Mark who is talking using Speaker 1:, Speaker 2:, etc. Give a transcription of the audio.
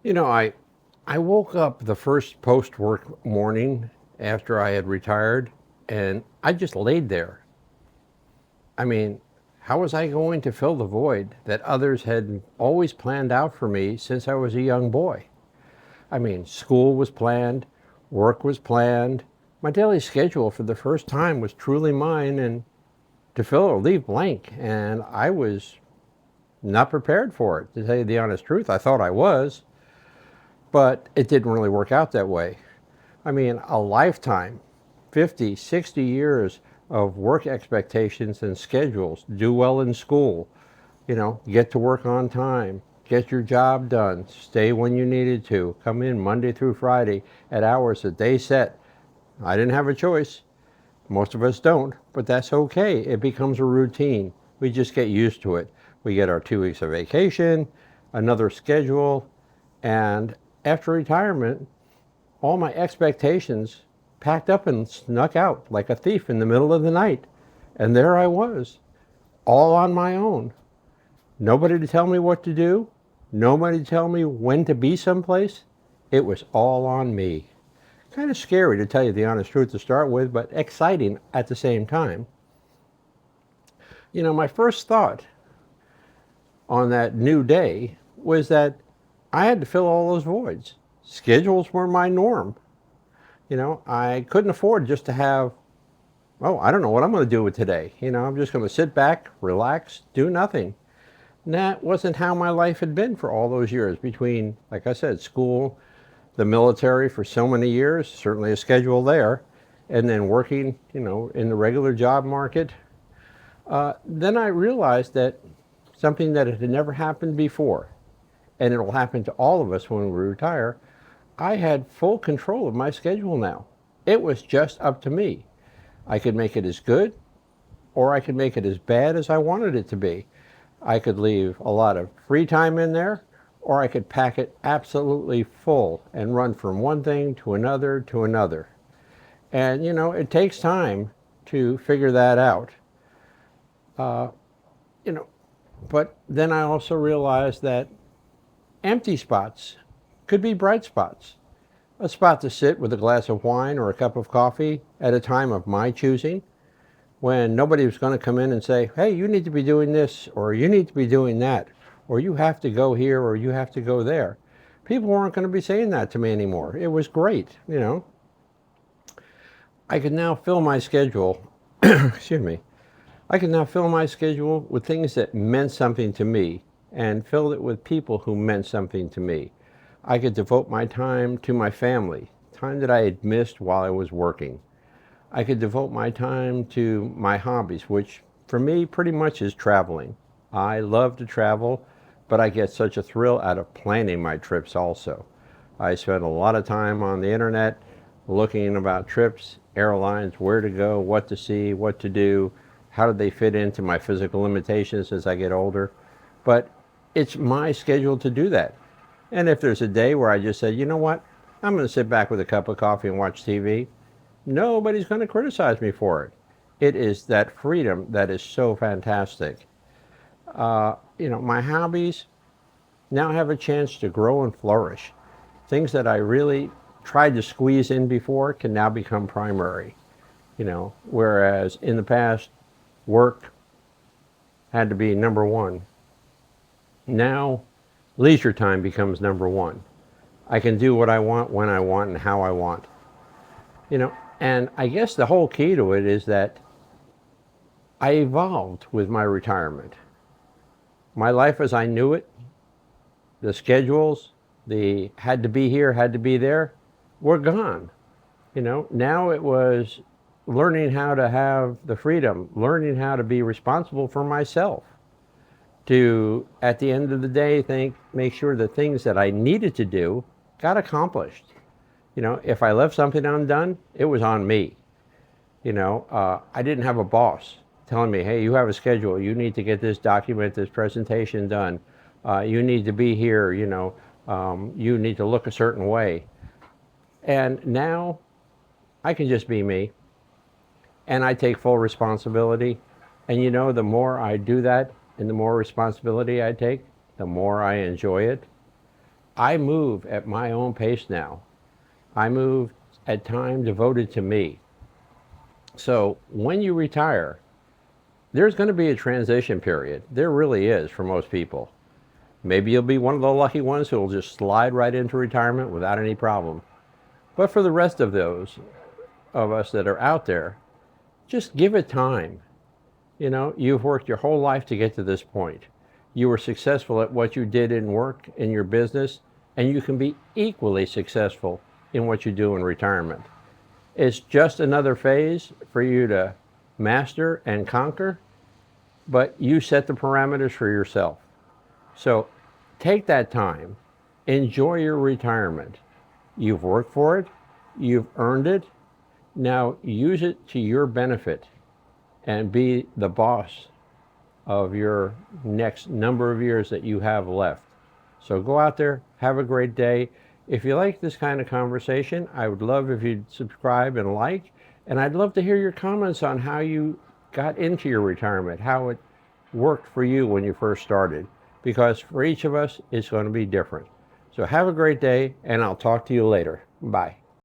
Speaker 1: I woke up the first post-work morning after I had retired, and I just laid there. I mean, how was I going to fill the void that others had always planned out for me since I was a young boy? I mean, school was planned, work was planned. My daily schedule for the first time was truly mine, and to fill or leave blank, and I was not prepared for it, to tell you the honest truth. I thought I was, but it didn't really work out that way. I mean, a lifetime, 50, 60 years of work expectations and schedules, do well in school, get to work on time, get your job done, stay when you needed to, come in Monday through Friday at hours that they set. I didn't have a choice. Most of us don't, but that's okay. It becomes a routine. We just get used to it. We get our 2 weeks of vacation, another schedule, and after retirement, all my expectations packed up and snuck out like a thief in the middle of the night. And there I was, all on my own. Nobody to tell me what to do, nobody to tell me when to be someplace. It was all on me. Kind of scary, to tell you the honest truth, to start with, but exciting at the same time. My first thought on that new day was that I had to fill all those voids. Schedules were my norm. I couldn't afford just to have, oh, I don't know what I'm going to do with today. I'm just going to sit back, relax, do nothing. And that wasn't how my life had been for all those years between, like I said, school, the military for so many years, certainly a schedule there, and then working, in the regular job market. Then I realized that something that had never happened before, and it will happen to all of us when we retire, I had full control of my schedule now. It was just up to me. I could make it as good or I could make it as bad as I wanted it to be. I could leave a lot of free time in there, or I could pack it absolutely full and run from one thing to another to another. And it takes time to figure that out. Uh, you know, but then I also realized that empty spots could be bright spots. A spot to sit with a glass of wine or a cup of coffee at a time of my choosing, when nobody was going to come in and say, hey, you need to be doing this, or you need to be doing that, or you have to go here, or you have to go there. People weren't going to be saying that to me anymore. It was great. I could now fill my schedule, excuse me, I can now fill my schedule with things that meant something to me and fill it with people who meant something to me. I could devote my time to my family, time that I had missed while I was working. I could devote my time to my hobbies, which for me pretty much is traveling. I love to travel, but I get such a thrill out of planning my trips also. I spend a lot of time on the internet looking about trips, airlines, where to go, what to see, what to do, how do they fit into my physical limitations as I get older. But it's my schedule to do that. And if there's a day where I just say, you know what, I'm going to sit back with a cup of coffee and watch TV, nobody's going to criticize me for it. It is that freedom that is so fantastic. My hobbies now have a chance to grow and flourish. Things that I really tried to squeeze in before can now become primary. Whereas in the past, work had to be number one. Now, leisure time becomes number one. I can do what I want, when I want, and how I want. And I guess the whole key to it is that I evolved with my retirement. My life as I knew it, the schedules, the had to be here, had to be there, were gone. Now it was learning how to have the freedom, learning how to be responsible for myself, to, at the end of the day, make sure the things that I needed to do got accomplished. If I left something undone, it was on me. I didn't have a boss telling me, hey, you have a schedule, you need to get this document, this presentation done, you need to be here, you need to look a certain way. And now I can just be me, and I take full responsibility. And the more I do that and the more responsibility I take, the more I enjoy it. I move at my own pace now. I move at time devoted to me. So when you retire, there's going to be a transition period. There really is for most people. Maybe you'll be one of the lucky ones who will just slide right into retirement without any problem. But for the rest of those of us that are out there, just give it time. You know, you've worked your whole life to get to this point. You were successful at what you did in work, in your business, and you can be equally successful in what you do in retirement. It's just another phase for you to master and conquer, but you set the parameters for yourself. So take that time, enjoy your retirement. You've worked for it, you've earned it. Now use it to your benefit and be the boss of your next number of years that you have left. So go out there, have a great day. If you like this kind of conversation, I would love if you'd subscribe and like, and I'd love to hear your comments on how you got into your retirement, how it worked for you when you first started, because for each of us, it's going to be different. So have a great day, and I'll talk to you later. Bye.